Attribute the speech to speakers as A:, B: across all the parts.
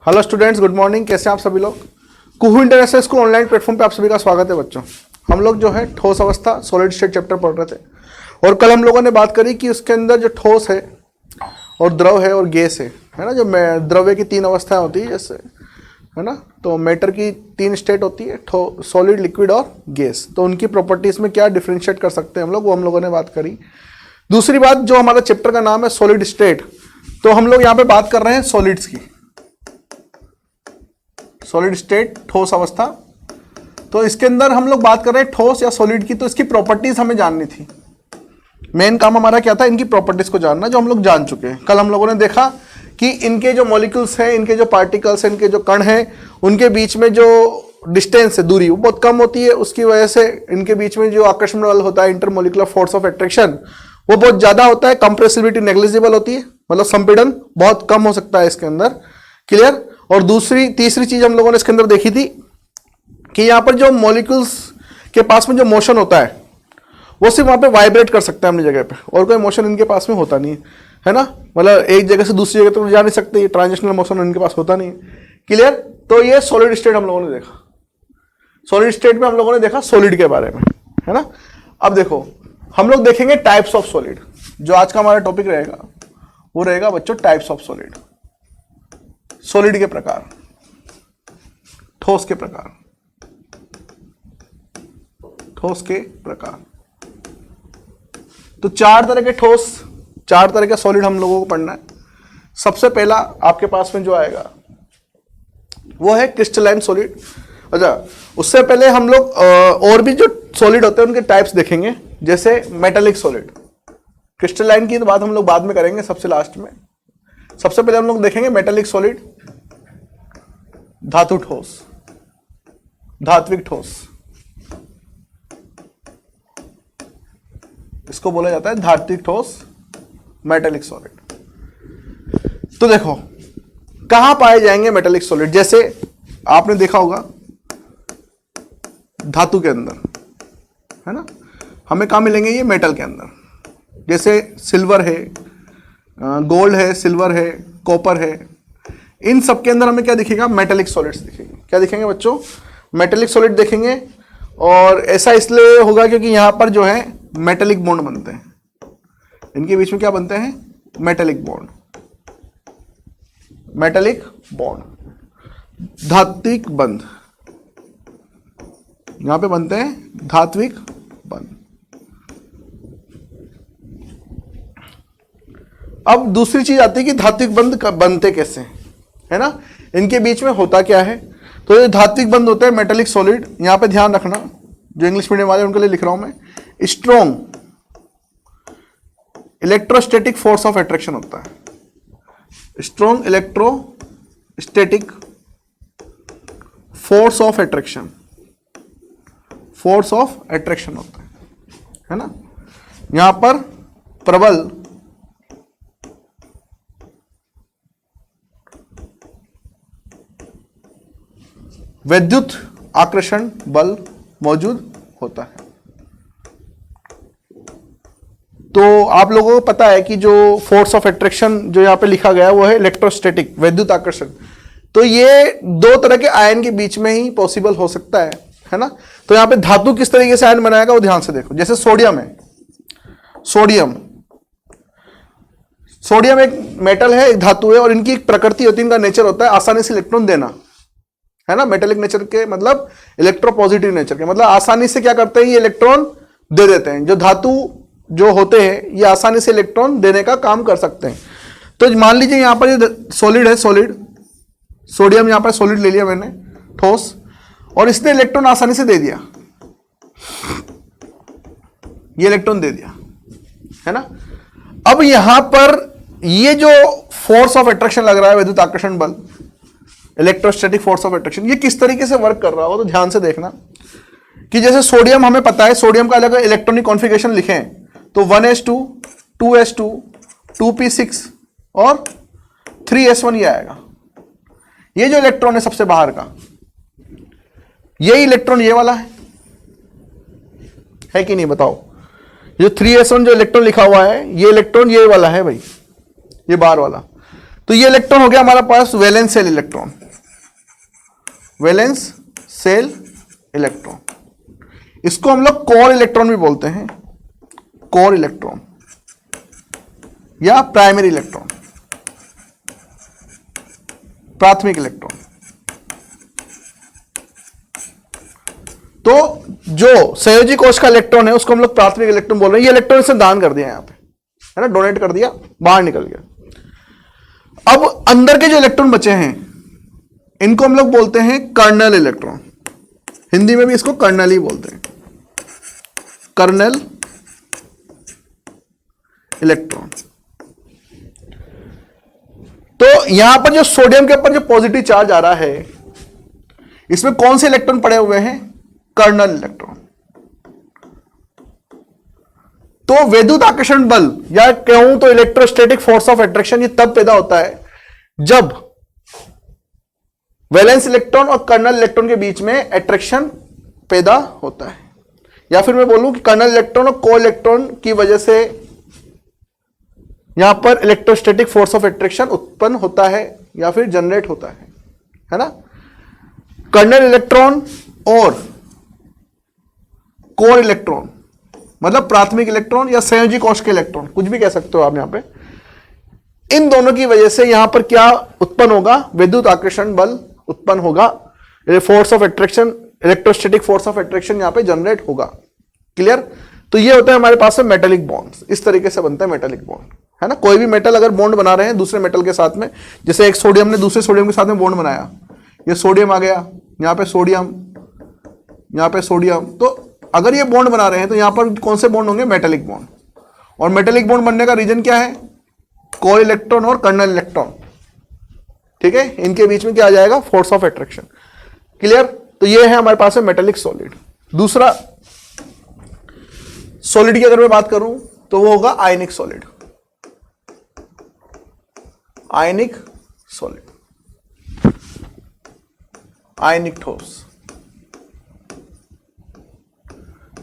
A: Hello students, good morning. कैसे हैं आप सभी लोग। कुहू इंटरनेशनल स्कूल ऑनलाइन प्लेटफॉर्म पे आप सभी का स्वागत है बच्चों। हम लोग जो है ठोस अवस्था सॉलिड स्टेट चैप्टर पढ़ रहे थे और कल हम लोगों ने बात करी कि उसके अंदर जो ठोस है और द्रव है और गैस है ना, जो द्रव्य की तीन अवस्थाएं होती है जैसे, है ना। तो मैटर की तीन स्टेट होती है, सॉलिड, लिक्विड और गैस। तो उनकी प्रॉपर्टीज में क्या डिफ्रेंशिएट कर सकते हैं हम लोग, वो हम लोगों ने बात करी। दूसरी बात, जो हमारा चैप्टर का नाम है सॉलिड स्टेट, तो हम लोग यहाँ पे बात कर रहे हैं सॉलिड्स की। सॉलिड स्टेट ठोस अवस्था, तो इसके अंदर हम लोग बात कर रहे हैं ठोस या सॉलिड की, तो इसकी प्रॉपर्टीज हमें जाननी थी। मेन काम हमारा क्या था, इनकी प्रॉपर्टीज को जानना, जो हम लोग जान चुके हैं। कल हम लोगों ने देखा कि इनके जो मॉलिक्यूल्स हैं, इनके जो पार्टिकल्स हैं, इनके जो कण हैं, उनके बीच में जो डिस्टेंस है, दूरी, वो बहुत कम होती है। उसकी वजह से इनके बीच में जो आकर्षण बल होता है, इंटरमोलिकुलर फोर्स ऑफ अट्रैक्शन, वो बहुत ज्यादा होता है। कंप्रेसिबिलिटी नेग्लिजिबल होती है, मतलब संपीड़न बहुत कम हो सकता है इसके अंदर। क्लियर। और तीसरी चीज हम लोगों ने इसके अंदर देखी थी कि यहां पर जो मॉलिक्यूल्स के पास में जो मोशन होता है, वो सिर्फ वहां पे वाइब्रेट कर सकता है अपनी जगह पे, और कोई मोशन इनके पास में होता नहीं है ना। मतलब एक जगह से दूसरी जगह तक तो जा नहीं सकते, ये ट्रांजिशनल मोशन इनके पास होता नहीं है। क्लियर। तो ये सॉलिड स्टेट हम लोगों ने देखा। सॉलिड स्टेट में हम लोगों ने देखा सॉलिड के बारे में, है ना। अब देखो, हम लोग देखेंगे टाइप्स ऑफ सॉलिड। जो आज का हमारा टॉपिक रहेगा वो रहेगा बच्चों टाइप्स ऑफ सॉलिड। सॉलिड के प्रकार, ठोस के प्रकार, ठोस के प्रकार। तो चार तरह के ठोस, चार तरह के सॉलिड हम लोगों को पढ़ना है। सबसे पहला आपके पास में जो आएगा वो है क्रिस्टलाइन सॉलिड। अच्छा, उससे पहले हम लोग और भी जो सॉलिड होते हैं उनके टाइप्स देखेंगे, जैसे मेटालिक सॉलिड। क्रिस्टलाइन की तो बात हम लोग बाद में करेंगे, सबसे लास्ट में। सबसे पहले हम लोग देखेंगे मेटालिक सॉलिड, धातु ठोस, धात्विक ठोस, इसको बोला जाता है धात्विक ठोस, मेटालिक सॉलिड। तो देखो कहां पाए जाएंगे मेटालिक सॉलिड। जैसे आपने देखा होगा धातु के अंदर, है ना, हमें कहां मिलेंगे ये मेटल के अंदर। जैसे सिल्वर है, गोल्ड है, सिल्वर है, कॉपर है, इन सब के अंदर हमें क्या दिखेगा, मेटालिक सॉलिड्स दिखेंगे। क्या दिखेंगे बच्चों, मेटालिक सॉलिड दिखेंगे। और ऐसा इसलिए होगा क्योंकि यहां पर जो है मेटालिक बॉन्ड बनते हैं, इनके बीच में क्या बनते हैं, मेटालिक बॉन्ड, मेटालिक बॉन्ड, धात्विक बंध, यहां पे बनते हैं धात्विक बंध। अब दूसरी चीज आती है कि धात्विक बंध बनते कैसे हैं, है ना, इनके बीच में होता क्या है। तो ये धात्विक बंध होते हैं मेटालिक सॉलिड। यहां पे ध्यान रखना, जो इंग्लिश मीडियम वाले उनके लिए लिख रहा हूं मैं, strong electrostatic force of attraction होता है। Strong electrostatic force of attraction, force of attraction होता है ना। यहां पर प्रबल विद्युत आकर्षण बल मौजूद होता है। तो आप लोगों को पता है कि जो फोर्स ऑफ अट्रैक्शन जो यहां पे लिखा गया है वो है इलेक्ट्रोस्टैटिक, विद्युत आकर्षण। तो ये दो तरह के आयन के बीच में ही पॉसिबल हो सकता है ना। तो यहां पे धातु किस तरीके से आयन बनाएगा वो ध्यान से देखो। जैसे सोडियम है, सोडियम एक मेटल है, एक धातु है, और इनकी एक प्रकृति होती है, इनका नेचर होता है आसानी से इलेक्ट्रॉन देना, है ना। मेटेलिक नेचर के मतलब इलेक्ट्रोपॉजिटिव नेचर के मतलब आसानी से क्या करते हैं, ये इलेक्ट्रॉन दे देते हैं। जो धातु जो होते हैं ये आसानी से इलेक्ट्रॉन देने का काम कर सकते हैं। तो मान लीजिए यहां पर ये सॉलिड है, सोडियम यहां पर सॉलिड ले लिया मैंने, ठोस, और इसने इलेक्ट्रॉन आसानी से दे दिया, ये इलेक्ट्रॉन दे दिया, है ना। अब यहां पर ये जो फोर्स ऑफ अट्रैक्शन लग रहा है, विद्युत आकर्षण बल, इलेक्ट्रोस्टैटिक फोर्स ऑफ अट्रैक्शन, ये किस तरीके से वर्क कर रहा हो, तो ध्यान से देखना कि जैसे सोडियम हमें पता है, सोडियम का अलग इलेक्ट्रॉनिक कॉन्फ़िगरेशन लिखें तो 1s2 2s2 2p6 और 3s1 ये आएगा। ये जो इलेक्ट्रॉन है सबसे बाहर का, ये इलेक्ट्रॉन ये वाला है कि नहीं बताओ। ये 3s1 जो इलेक्ट्रॉन लिखा हुआ है, ये इलेक्ट्रॉन ये वाला है भाई, ये बाहर वाला। तो ये इलेक्ट्रॉन हो गया हमारा पास valence shell electron, valence shell electron. इसको हम लोग कोर इलेक्ट्रॉन भी बोलते हैं, कोर इलेक्ट्रॉन या प्राइमरी इलेक्ट्रॉन, प्राथमिक इलेक्ट्रॉन। तो जो संयोजी कोश का इलेक्ट्रॉन है उसको हम लोग प्राथमिक इलेक्ट्रॉन बोल रहे हैं। ये इलेक्ट्रॉन इसने दान कर दिया यहां पे, है ना, डोनेट कर दिया, बाहर निकल गया। अब अंदर के जो इलेक्ट्रॉन बचे हैं इनको हम लोग बोलते हैं कर्नल इलेक्ट्रॉन, हिंदी में भी इसको कर्नल ही बोलते हैं, कर्नल इलेक्ट्रॉन। तो यहां पर जो सोडियम के ऊपर जो पॉजिटिव चार्ज आ रहा है इसमें कौन से इलेक्ट्रॉन पड़े हुए हैं? Kernel electron. तो विद्युत आकर्षण बल या कहूं तो इलेक्ट्रोस्टैटिक फोर्स ऑफ अट्रैक्शन ये तब पैदा होता है जब वैलेंस इलेक्ट्रॉन और कर्नल इलेक्ट्रॉन के बीच में अट्रैक्शन पैदा होता है, या फिर मैं बोलूं कि कर्नल इलेक्ट्रॉन और को इलेक्ट्रॉन की वजह से यहां पर इलेक्ट्रोस्टैटिक फोर्स ऑफ अट्रैक्शन उत्पन्न होता है या फिर जनरेट होता है ना। कर्नल इलेक्ट्रॉन और कोर इलेक्ट्रॉन मतलब प्राथमिक इलेक्ट्रॉन या संयोजी कोश के इलेक्ट्रॉन, कुछ भी कह सकते हो आप यहां पे। इन दोनों की वजह से यहां पर क्या उत्पन्न होगा? विद्युत आकर्षण बल उत्पन्न होगा, force of attraction, electrostatic force of attraction यहां पे जनरेट होगा। क्लियर? तो ये होता है हमारे पास में मेटेलिक बॉन्ड्स, इस तरीके से बनता है मेटेलिक बॉन्ड, है ना। कोई भी मेटल अगर बॉन्ड बना रहे हैं दूसरे मेटल के साथ में, जैसे एक सोडियम ने दूसरे सोडियम के साथ में बॉन्ड बनाया, ये सोडियम आ गया, यहां पे सोडियम, यहां पे सोडियम, तो अगर ये बॉन्ड बना रहे हैं तो यहां पर कौन से बॉन्ड होंगे? Metallic bond. और मेटेलिक बॉन्ड बनने का रीजन क्या है? कोर इलेक्ट्रॉन और कर्नल इलेक्ट्रॉन, ठीक है, इनके बीच में क्या आ जाएगा? Force of attraction. क्लियर? तो ये है हमारे पास है मेटेलिक सॉलिड। दूसरा सॉलिड की अगर मैं बात करूं तो वो होगा आयनिक सॉलिड, आयनिक सॉलिड, आयनिक ठोस।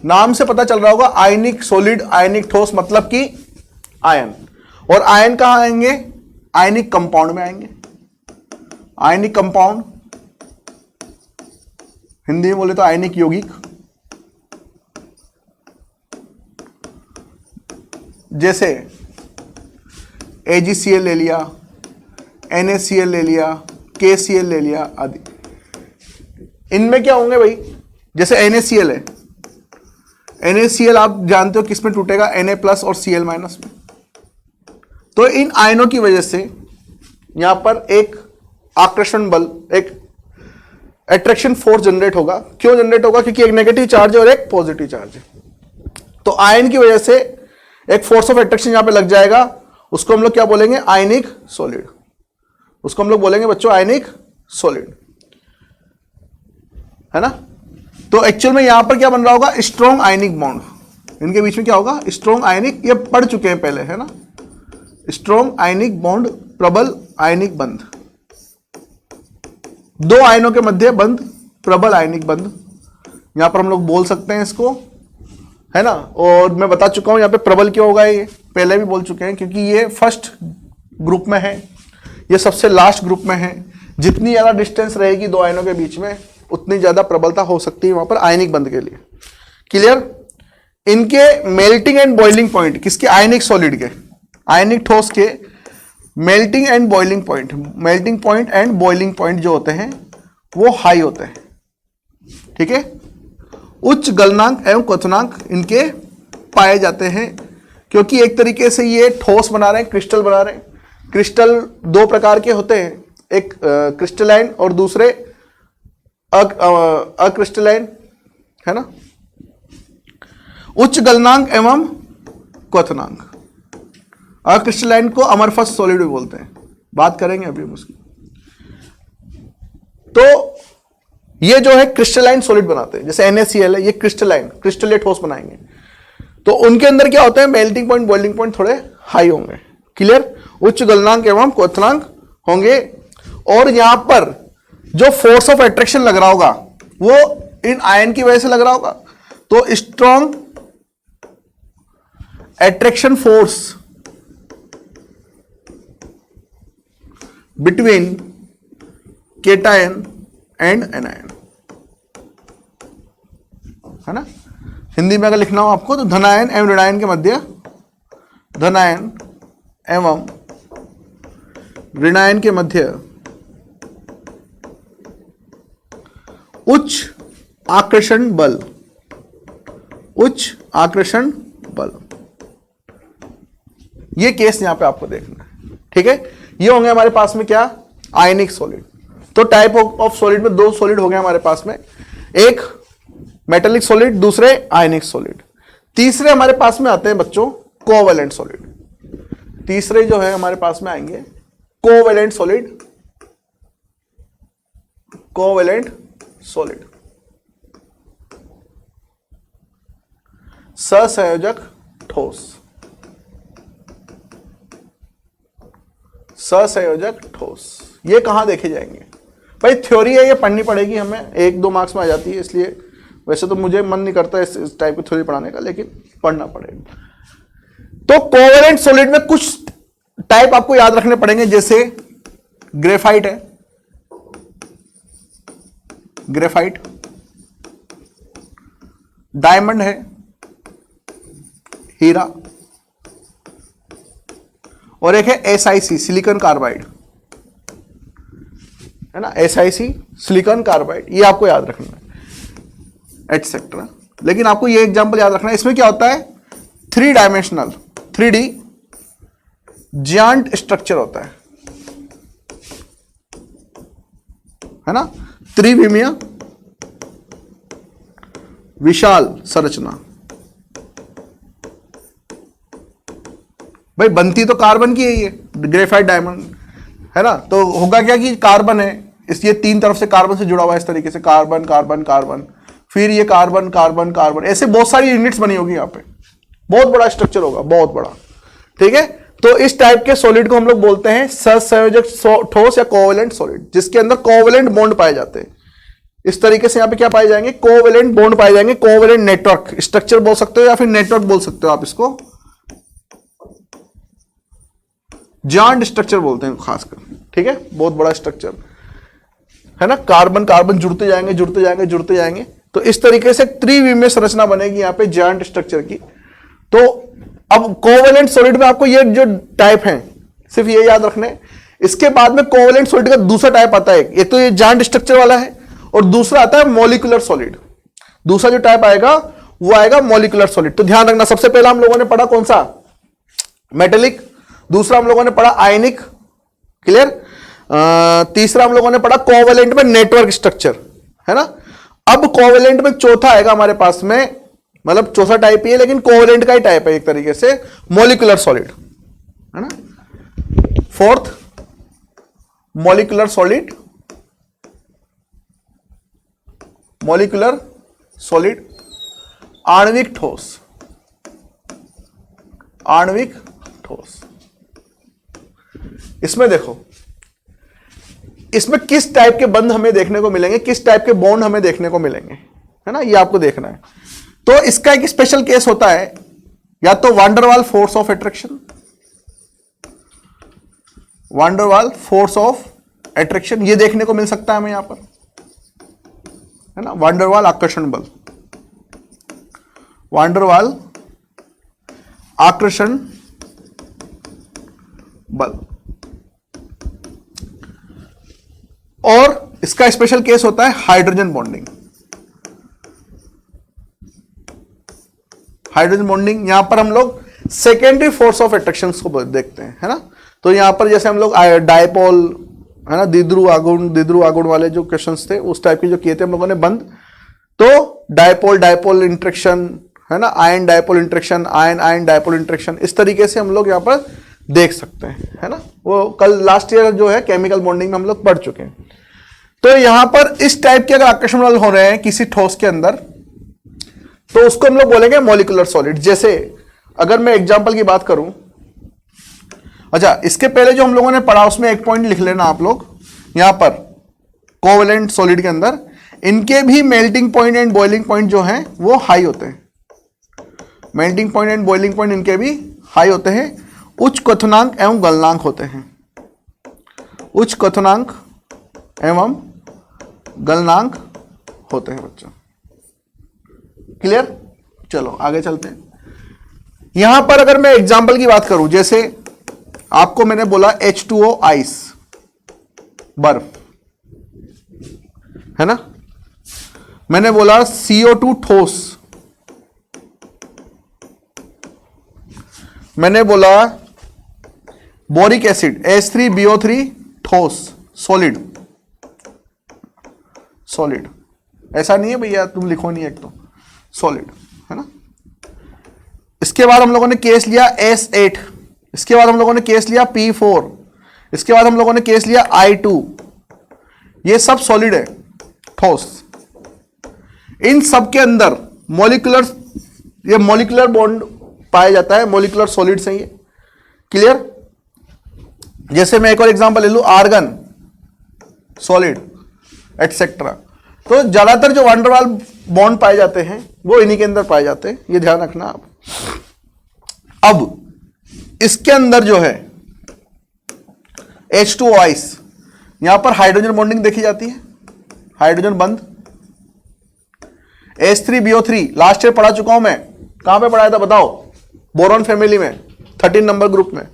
A: नाम से पता चल रहा होगा आयनिक सॉलिड, आयनिक ठोस मतलब कि आयन। और आयन कहां आएंगे? आयनिक कंपाउंड में आएंगे। आयनिक कंपाउंड हिंदी में बोले तो आयनिक यौगिक। जैसे AgCl ले लिया, NaCl ले लिया, KCl ले लिया आदि। इनमें क्या होंगे भाई? जैसे NaCl है, NaCl आप जानते हो किस में टूटेगा? Na+ और Cl- में। तो इन आयनों की वजह से यहां पर एक आकर्षण बल, एक अट्रैक्शन फोर्स जनरेट होगा। क्यों जनरेट होगा? क्योंकि एक नेगेटिव चार्ज है और एक पॉजिटिव चार्ज है। तो आयन की वजह से एक फोर्स ऑफ अट्रैक्शन यहां पे लग जाएगा, उसको हम लोग क्या बोलेंगे? आयनिक सॉलिड। उसको हम लोग बोलेंगे बच्चों आयनिक सॉलिड, है ना। तो एक्चुअल में यहां पर क्या बन रहा होगा? Strong ionic bond. इनके बीच में क्या होगा? स्ट्रॉन्ग आयनिक, ये पढ़ चुके हैं पहले, है ना। स्ट्रॉन्ग आयनिक बॉन्ड, प्रबल आयनिक बंध, दो आयनों के मध्य बंध, प्रबल आयनिक बंध, यहां पर हम लोग बोल सकते हैं इसको, है ना। और मैं बता चुका हूं यहां पे प्रबल क्यों होगा, ये पहले भी बोल चुके हैं, क्योंकि ये फर्स्ट ग्रुप में है, ये सबसे लास्ट ग्रुप में है। जितनी ज्यादा डिस्टेंस रहेगी दो आयनों के बीच में उतनी ज्यादा प्रबलता हो सकती है वहां पर आयनिक बंध के लिए। क्लियर? इनके मेल्टिंग एंड बॉइलिंग पॉइंट, किसके? आयनिक सॉलिड के, आयनिक ठोस के melting and boiling point, melting point and boiling point जो होते हैं वो हाई होते हैं, ठीक है। उच्च गलनांक एवं क्वथनांक इनके पाए जाते हैं, क्योंकि एक तरीके से ये ठोस बना रहे हैं, क्रिस्टल बना रहे हैं। क्रिस्टल दो प्रकार के होते हैं, एक क्रिस्टलाइन और दूसरे अक्रिस्टलाइन, है ना। उच्च गलनांक एवं क्वथनांक, अक्रिस्टलाइन को अमरफस सॉलिड भी बोलते हैं, बात करेंगे अभी हम उसकी। तो ये जो है क्रिस्टलाइन सॉलिड बनाते हैं, जैसे NaCl है, ये क्रिस्टलाइन, क्रिस्टल ठोस बनाएंगे। तो उनके अंदर क्या होता है? मेल्टिंग पॉइंट, बॉइलिंग पॉइंट थोड़े हाई होंगे। क्लियर? उच्च गलनांक एवं क्वथनांक होंगे। और यहां पर जो फोर्स ऑफ अट्रैक्शन लग रहा होगा वो इन आयन की वजह से लग रहा होगा। तो strong attraction force between cation and anion, है ना। हिंदी में अगर लिखना हो आपको तो धनायन एवं ऋणायन के मध्य, धनायन एवं ऋणायन के मध्य उच्च आकर्षण बल, उच्च आकर्षण बल, ये केस यहां पे आपको देखना है, ठीक है। ये होंगे हमारे पास में क्या, आयनिक सॉलिड। तो टाइप ऑफ सॉलिड में दो सॉलिड हो गए हमारे पास में, एक मेटेलिक सॉलिड, दूसरे आयनिक सॉलिड। तीसरे हमारे पास में आते हैं बच्चों कोवैलेंट सॉलिड। तीसरे जो है हमारे पास में आएंगे कोवैलेंट सॉलिड, कोवैलेंट सॉलिड, सहसंयोजक ठोस, सहसंयोजक ठोस। ये कहां देखे जाएंगे भाई, थ्योरी है, ये पढ़नी पड़ेगी हमें, 1-2 मार्क्स में आ जाती है, इसलिए वैसे तो मुझे मन नहीं करता इस टाइप की थ्योरी पढ़ाने का, लेकिन पढ़ना पड़ेगा। तो कोवैलेंट सॉलिड में कुछ टाइप आपको याद रखने पड़ेंगे, जैसे ग्रेफाइट है, ग्रेफाइट, डायमंड है, हीरा, और एक है SiC सिलिकॉन कार्बाइड, है ना, SiC सिलिकॉन कार्बाइड, ये आपको याद रखना है एटसेट्रा। लेकिन आपको ये एग्जांपल याद रखना है, इसमें क्या होता है, 3 डायमेंशनल 3D जायंट स्ट्रक्चर होता है ना, त्रिविमीय विशाल संरचना। भाई बनती तो कार्बन की है ये ग्रेफाइट डायमंड, है ना। तो होगा क्या कि कार्बन है, इसलिए 3 तरफ से कार्बन से जुड़ा हुआ है, इस तरीके से कार्बन कार्बन कार्बन, फिर ये कार्बन कार्बन कार्बन, ऐसे बहुत सारी यूनिट्स बनी होगी यहाँ पे, बहुत बड़ा स्ट्रक्चर होगा, बहुत बड़ा, ठीक है। तो इस टाइप के सॉलिड को हम लोग बोलते हैं सहसंयोजक ठोस या कोवैलेंट सॉलिड, जिसके अंदर कोवैलेंट बॉन्ड पाए जाते हैं। इस तरीके से यहां पे क्या पाए जाएंगे, कोवैलेंट बॉन्ड पाए जाएंगे, कोवैलेंट नेटवर्क स्ट्रक्चर बोल सकते हो या फिर नेटवर्क बोल सकते हो आप इसको, जॉइंट स्ट्रक्चर बोलते हैं खासकर, ठीक है, बहुत बड़ा स्ट्रक्चर है ना, कार्बन कार्बन जुड़ते जाएंगे जुड़ते जाएंगे जुड़ते जाएंगे, तो इस तरीके से त्रिविमीय संरचना बनेगी यहाँ पे जॉइंट स्ट्रक्चर की। तो अब कोवैलेंट सॉलिड में आपको ये जो टाइप है सिर्फ ये याद रखने, इसके बाद में कोवैलेंट सॉलिड का दूसरा टाइप आता है, एक तो ये जॉइंट स्ट्रक्चर वाला है और दूसरा आता है मॉलिक्यूलर सॉलिड। दूसरा जो टाइप आएगा वो आएगा मॉलिक्यूलर सॉलिड। तो ध्यान रखना, सबसे पहला हम लोगों ने पढ़ा कौन सा, मेटेलिक, दूसरा हम लोगों ने पढ़ा आयनिक, क्लियर, तीसरा हम लोगों ने पढ़ा कोवैलेंट में नेटवर्क स्ट्रक्चर, है ना। अब कोवैलेंट में चौथा आएगा हमारे पास में, मतलब चौथा टाइप ही है लेकिन कोवैलेंट का ही टाइप है एक तरीके से, मॉलिक्यूलर सॉलिड, है ना। Fourth molecular solid, molecular solid, आणविक ठोस, आणविक ठोस। इसमें देखो, इसमें किस टाइप के बंध हमें देखने को मिलेंगे, किस टाइप के बॉन्ड हमें देखने को मिलेंगे, है ना, ये आपको देखना है। तो इसका एक स्पेशल केस होता है, या तो van der Waal force of attraction, van der Waal force of attraction, ये देखने को मिल सकता है हमें यहां पर, है ना, वांडरवाल आकर्षण बल, वांडरवाल आकर्षण बल। और इसका स्पेशल केस होता है हाइड्रोजन बॉन्डिंग, हाइड्रोजन बॉन्डिंग, यहां पर हम लोग सेकेंडरी फोर्स ऑफ अट्रैक्शन को देखते हैं, है ना। तो यहां पर जैसे हम लोग डायपोल, है ना, द्विध्रुव आगुण वाले जो क्वेश्चंस थे उस टाइप के जो किए थे हम लोगों ने बंद, तो डायपोल डायपोल इंटरेक्शन, है ना, ion dipole interaction, ion ion dipole interaction, इस तरीके से हम लोग यहां पर देख सकते हैं, है ना। वो कल लास्ट ईयर जो है केमिकल बॉन्डिंग में हम लोग पढ़ चुके हैं। तो यहां पर इस टाइप के अगर आकर्षण बल हो रहे हैं किसी ठोस के अंदर, तो उसको हम लोग बोलेंगे मॉलिक्यूलर सॉलिड। जैसे अगर मैं एग्जांपल की बात करूं, अच्छा इसके पहले जो हम लोगों ने पढ़ा उसमें एक पॉइंट लिख लेना आप लोग, यहां पर कोवैलेंट सॉलिड के अंदर इनके भी melting point and boiling point जो हैं वो हाई होते हैं, melting point and boiling point इनके भी हाई होते हैं, उच्च क्वथनांक एवं गलनांक होते हैं, उच्च क्वथनांक एवं गलनांक होते हैं बच्चों। क्लियर? चलो आगे चलते हैं। यहां पर अगर मैं एग्जाम्पल की बात करूं, जैसे आपको मैंने बोला H2O आइस, बर्फ, है ना, मैंने बोला CO2 ठोस, मैंने बोला बोरिक एसिड H3BO3 ठोस, सॉलिड, सॉलिड, ऐसा नहीं है भैया तुम लिखो नहीं, एक तो सॉलिड, है ना। इसके बाद हम लोगों ने केस लिया S8, इसके बाद हम लोगों ने केस लिया P4, इसके बाद हम लोगों ने केस लिया I2, ये सब सॉलिड है, ठोस। इन सब के अंदर मॉलिक्यूलर, ये मॉलिक्यूलर बॉन्ड पाया जाता है, मॉलिक्यूलर सॉलिड्स हैं ये। क्लियर? जैसे मैं एक और एग्जांपल ले लूं, आर्गन सॉलिड एटसेट्रा। तो ज्यादातर जो वान डेर वाल बॉन्ड पाए जाते हैं वो इन्हीं के अंदर पाए जाते हैं, ये ध्यान रखना आप। अब इसके अंदर जो है H2O आइस, यहां पर हाइड्रोजन बॉन्डिंग देखी जाती है, हाइड्रोजन बंद। H3BO3 लास्ट ईयर पढ़ा चुका हूं मैं, कहां पे पढ़ाया था बताओ? बोरॉन फैमिली में 13 नंबर ग्रुप में।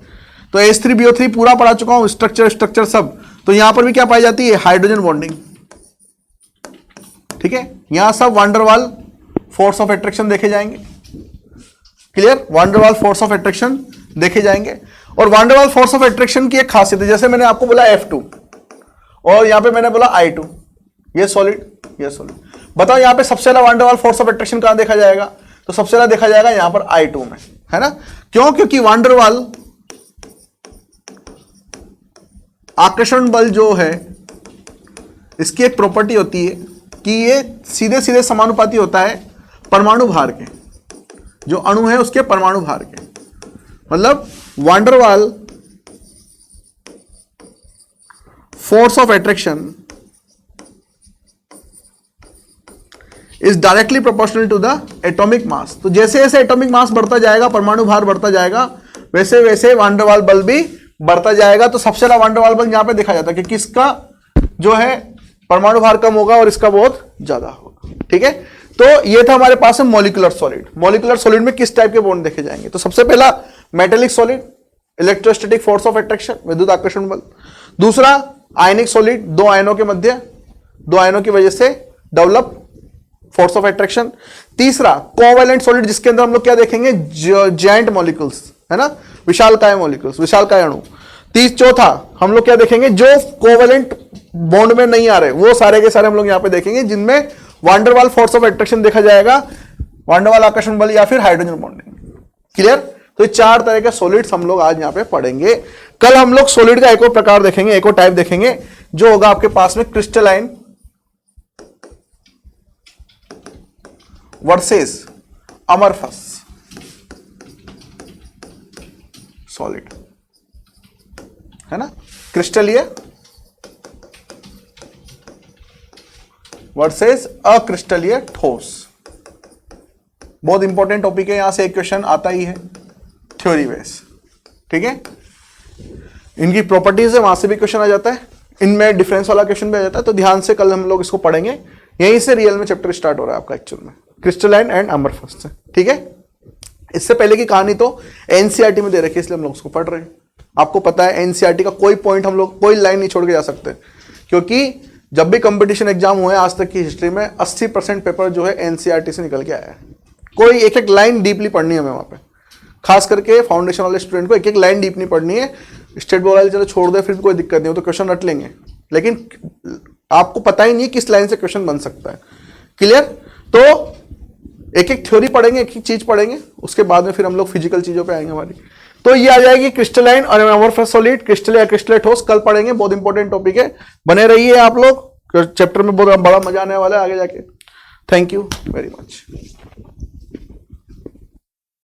A: तो H3BO3 पूरा पढ़ा चुका हूं, स्ट्रक्चर सब। तो यहां पर भी क्या पाई जाती है? Hydrogen bonding. ठीक है, यहां सब van der Waals force of attraction देखे जाएंगे। Clear? Van der Waals force of attraction देखे जाएंगे। और van der Waals force of attraction की एक खासियत है, जैसे मैंने आपको बोला F2 और यहां पे मैंने बोला I2, ये सॉलिड, ये सॉलिड। बताओ यहां पे सबसे ज्यादा van der Waals force of attraction कहां देखा जाएगा? तो सबसे ज्यादा देखा जाएगा यहां पर I2 में, है ना। क्यों? क्योंकि वान डेर वाल आकर्षण बल जो है, इसकी एक प्रॉपर्टी होती है कि ये सीधे सीधे समानुपाती होता है परमाणु भार के, जो अणु है उसके परमाणु भार के। मतलब van der Waals force of attraction is directly proportional to the atomic mass. तो जैसे जैसे एटॉमिक मास बढ़ता जाएगा, परमाणु भार बढ़ता जाएगा, वैसे वैसे वान डेर वाल बल भी बढ़ता जाएगा। तो सबसे ज्यादा वान डेर वाल बल यहां पे देखा जाता है कि किसका जो है परमाणु भार कम होगा और इसका बहुत ज्यादा होगा। ठीक है, तो ये था हमारे पास है मॉलिक्यूलर सॉलिड। मॉलिक्यूलर सॉलिड में किस टाइप के बॉन्ड देखे जाएंगे? तो सबसे पहला metallic solid, electrostatic force of attraction, विद्युत आकर्षण बल। दूसरा आयनिक सॉलिड, दो आयनों के मध्य, दो आयनों की वजह से डेवलप फोर्स ऑफ अट्रैक्शन। तीसरा कोवैलेंट सॉलिड, जिसके अंदर हम लोग क्या देखेंगे? जायंट मॉलिक्यूल्स, है ना, विशालकाय मॉलिक्यूल्स, विशालकाय अणु। चौथा हम लोग क्या देखेंगे? जो कोवैलेंट बॉन्ड में नहीं आ रहे, वो सारे के सारे हम लोग यहां पे देखेंगे, जिनमें van der Waals force of attraction देखा जाएगा, वान डेर वाल आकर्षण बल या फिर हाइड्रोजन बॉन्डिंग। क्लियर? तो ये चार तरह के सॉलिड्स हम लोग आज यहां पे पढ़ेंगे। कल हम लोग सॉलिड का एक और प्रकार देखेंगे, एक और टाइप देखेंगे, जो होगा आपके पास में क्रिस्टलाइन वर्सेस अमरफस सॉलिड, है ना, क्रिस्टलीय वर्सेस अक्रिस्टलीय ठोस। बहुत इंपॉर्टेंट टॉपिक है, यहां से एक क्वेश्चन आता ही है थ्योरी बेस। ठीक है, इनकी प्रॉपर्टीज है, वहां से भी क्वेश्चन आ जाता है, इनमें डिफरेंस वाला क्वेश्चन भी आ जाता है। तो ध्यान से कल हम लोग इसको पढ़ेंगे, यहीं से रियल में चैप्टर स्टार्ट हो रहा है आपका एक्चुअल में, क्रिस्टलाइन एंड अमरफस से। ठीक है, इससे पहले की कहानी तो एनसीईआरटी में दे रखी है, इसलिए हम लोग उसको पढ़ रहे हैं। आपको पता है एनसीईआरटी का कोई पॉइंट हम लोग, कोई लाइन नहीं छोड़ के जा सकते, क्योंकि जब भी कंपटीशन एग्जाम हुए आज तक की हिस्ट्री में 80% पेपर जो है एनसीईआरटी से निकल के आया है। कोई एक एक लाइन डीपली पढ़नी है हमें वहां पे, खास करके फाउंडेशन वाले स्टूडेंट को एक एक लाइन डीप नहीं पढ़नी है। स्टेट बोर्ड वाले चलो छोड़ दे, फिर भी कोई दिक्कत नहीं हो, तो क्वेश्चन रट लेंगे, लेकिन आपको पता ही नहीं किस लाइन से क्वेश्चन बन सकता है। क्लियर? तो एक एक थ्योरी पढ़ेंगे, एक एक चीज पढ़ेंगे, उसके बाद में फिर हम लोग फिजिकल चीजों पे आएंगे हमारी। तो ये आ जाएगी क्रिस्टलाइन और अमरफस सॉलिड, क्रिस्टल या क्रिस्टल ठोस, कल पढ़ेंगे, बहुत इंपॉर्टेंट टॉपिक है। बने रहिए आप लोग, चैप्टर में बहुत बड़ा मजा आने वाला है आगे जाके। Thank you very much.